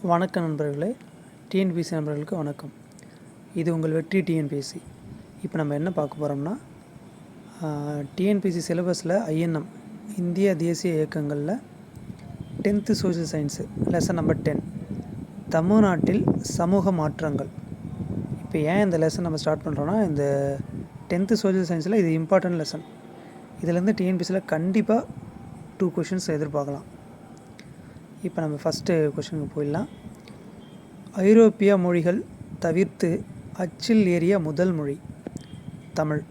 வணக்கம் நண்பர்களே, டிஎன்பிஎஸ்சி நண்பர்களுக்கு வணக்கம். இது உங்கள் வெற்றி டிஎன்பிஎஸ்சி. இப்போ நம்ம என்ன பார்க்க போகிறோம்னா, டிஎன்பிஎஸ்சி சிலபஸில் ஐஎன்எம் இந்திய தேசிய இயக்கங்களில் 10th social science lesson number 10 தமிழ்நாட்டில் சமூக மாற்றங்கள். இப்போ ஏன் இந்த லெசன் நம்ம ஸ்டார்ட் பண்ணுறோன்னா, இந்த 10th சோஷியல் சயின்ஸில் இது இம்பார்ட்டன்ட் லெசன். இதிலேருந்து டிஎன்பிஎஸ்சியில் கண்டிப்பாக 2 கொஷின்ஸ் எதிர்பார்க்கலாம். இப்போ நம்ம ஃபஸ்ட்டு கொஷனுக்கு போயிடலாம். ஐரோப்பிய மொழிகள் தவிர்த்து அச்சில் ஏறிய முதல் மொழி தமிழ்.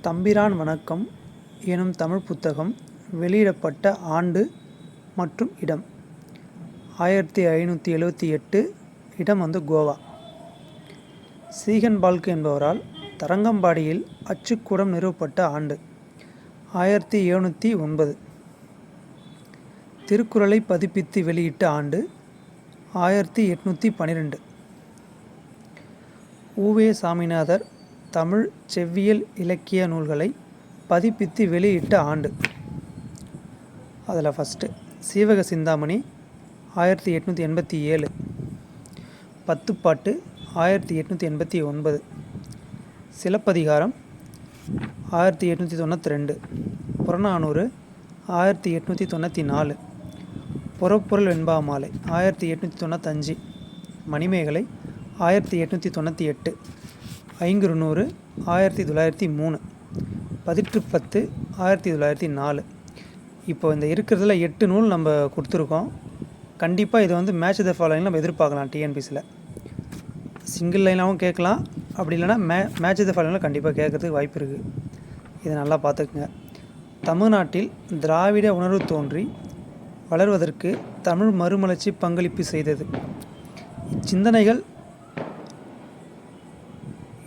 தம்பிரான் வணக்கம் எனும் தமிழ் புத்தகம் வெளியிடப்பட்ட ஆண்டு மற்றும் இடம் 1578. இடம் கோவா. சீகன் பால்கு என்பவரால் தரங்கம்பாடியில் அச்சுக்கூடம் நிறுவப்பட்ட ஆண்டு 1709. திருக்குறளை பதிப்பித்து வெளியிட்ட ஆண்டு 1812. உவே சாமிநாதர் தமிழ் செவ்வியல் இலக்கிய நூல்களை பதிப்பித்து வெளியிட்ட ஆண்டு. அதில் ஃபஸ்ட்டு சீவக சிந்தாமணி 1887, பத்துப்பாட்டு 1889, சிலப்பதிகாரம் 1892, புறநானூறு 1894, புறப்பொருள் வெண்பாமாலை 1895, மணிமேகலை 1898, ஐங்குறுநூறு 1903, பதிற்றுப்பத்து 1904. இப்போ இந்த இருக்கிறதுல 8 நூல் நம்ம கொடுத்துருக்கோம். கண்டிப்பாக இது மேட்ச் த ஃபாலோயிங் நம்ம எதிர்பார்க்கலாம். டிஎன்பிஎஸ்சியில் சிங்கிள் லைனாகவும் கேட்கலாம், அப்படி இல்லைனா மேட்ச் த ஃபாலோயிங்கில் கண்டிப்பாக கேட்கறதுக்கு வாய்ப்பு இருக்குது. இதை நல்லா பார்த்துக்குங்க. தமிழ்நாட்டில் திராவிட உணர்வு தோன்றி வளர்வதற்கு தமிழ் மறுமலர்ச்சி பங்களிப்பு செய்தது. இச்சிந்தனைகள்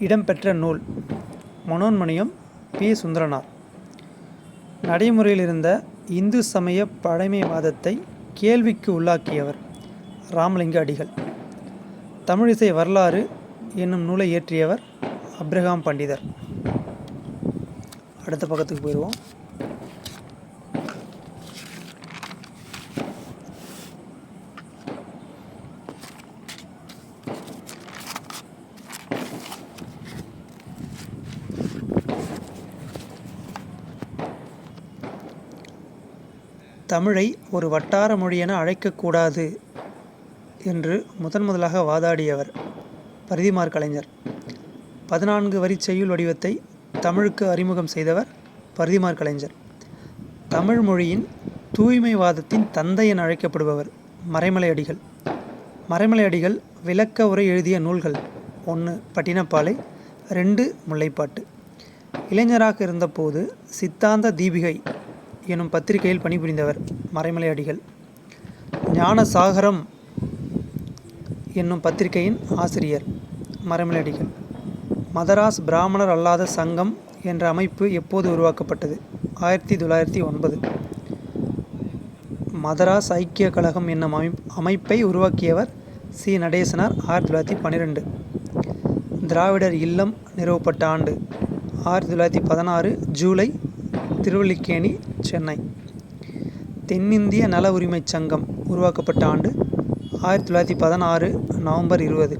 இடம்பெற்ற நூல் மனோன்மணியம் பி. சுந்தரனார். நடைமுறையில் இருந்த இந்து சமய பழமைவாதத்தை கேள்விக்கு உள்ளாக்கியவர் ராமலிங்க அடிகள். தமிழிசை வரலாறு என்னும் நூலை இயற்றியவர் அப்ரஹாம் பண்டிதர். அடுத்த பக்கத்துக்கு போயிடுவோம். தமிழை ஒரு வட்டார மொழி என அழைக்கக்கூடாது என்று முதலாக வாதாடியவர் பரிதிமாற் கலைஞர். 14 வரி செய்யுள் வடிவத்தை தமிழுக்கு அறிமுகம் செய்தவர் பரிதிமாற் கலைஞர். தமிழ் மொழியின் தூய்மைவாதத்தின் தந்தை என அழைக்கப்படுபவர் மறைமலை அடிகள். மறைமலை அடிகள் விளக்க உரை எழுதிய நூல்கள்: 1 பட்டினப்பாலை, 2 முல்லைப்பாட்டு. இளைஞராக இருந்தபோது சித்தாந்த தீபிகை எனும் பத்திரிகையில் பணிபுரிந்தவர் மறைமலை அடிகள். ஞான சாகரம் என்னும் பத்திரிகையின் ஆசிரியர் மறைமலை அடிகள். மதராஸ் பிராமணர் அல்லாத சங்கம் என்ற அமைப்பு எப்போது உருவாக்கப்பட்டது? 1909. மதராஸ் ஐக்கிய கழகம் என்னும் அமைப்பை உருவாக்கியவர் சி. நடேசனார் 1912. திராவிடர் இல்லம் நிறுவப்பட்ட ஆண்டு 1916 ஜூலை, திருவல்லிக்கேணி, சென்னை. தென்னிந்திய நல உரிமை சங்கம் உருவாக்கப்பட்ட ஆண்டு 1916 November 20.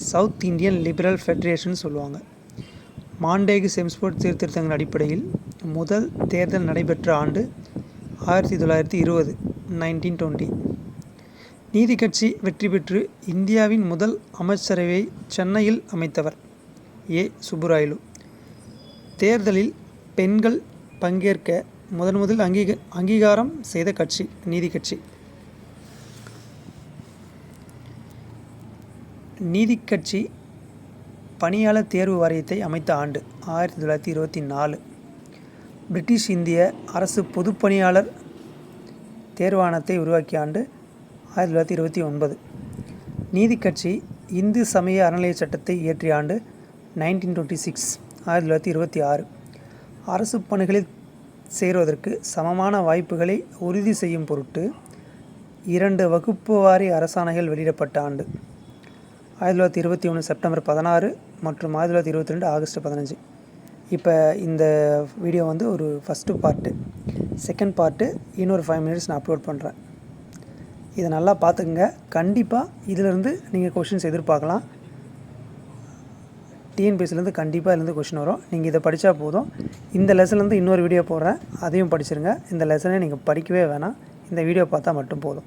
South Indian liberal federation சொல்லுவாங்க. மாண்டேகு செம்ஸ்போர்ட் சீர்திருத்தங்கள் அடிப்படையில் முதல் தேர்தல் நடைபெற்ற ஆண்டு 1920, 1920. நீதி கட்சி வெற்றி பெற்று இந்தியாவின் முதல் அமைச்சரவையை சென்னையில் அமைத்தவர் ஏ. சுப்புராயலு. தேர்தலில் பெண்கள் பங்கேற்க முதல் அங்கீகாரம் செய்த கட்சி நீதி கட்சி. நீதி கட்சி பணியாளர் தேர்வு வாரியத்தை அமைத்த ஆண்டு 1924. பிரிட்டிஷ் இந்திய அரசு பொதுப்பணியாளர் தேர்வாணத்தை உருவாக்கிய ஆண்டு 1929. நீதி கட்சி இந்து சமய அறநிலைய சட்டத்தை இயற்றிய ஆண்டு 1926, 1926. அரசு பணிகளில் சேருவதற்கு சமமான வாய்ப்புகளை உறுதி செய்யும் பொருட்டு 2 வகுப்பு வாரி அரசாணைகள் வெளியிடப்பட்ட ஆண்டு 1921 செப்டம்பர் 16 மற்றும் 1922 ஆகஸ்ட் 15. இப்போ இந்த வீடியோ ஒரு ஃபஸ்ட்டு பார்ட்டு. செகண்ட் பார்ட்டு இன்னொரு 5 minutes நான் அப்லோட் பண்ணுறேன். இதை நல்லா பார்த்துக்குங்க. கண்டிப்பாக இதிலேருந்து நீங்கள் கொஷின்ஸ் எதிர்பார்க்கலாம். டிஎன்பிஎஸ்சிலேருந்து கண்டிப்பாக இதுலேருந்து கொஷின் வரும். நீங்கள் இதை படித்தா போதும். இந்த லெசன்லேருந்து இன்னொரு வீடியோ போடுறேன், அதையும் படிச்சிருங்க. இந்த லெசனை நீங்கள் படிக்கவே வேணாம், இந்த வீடியோ பார்த்தா மட்டும் போதும்.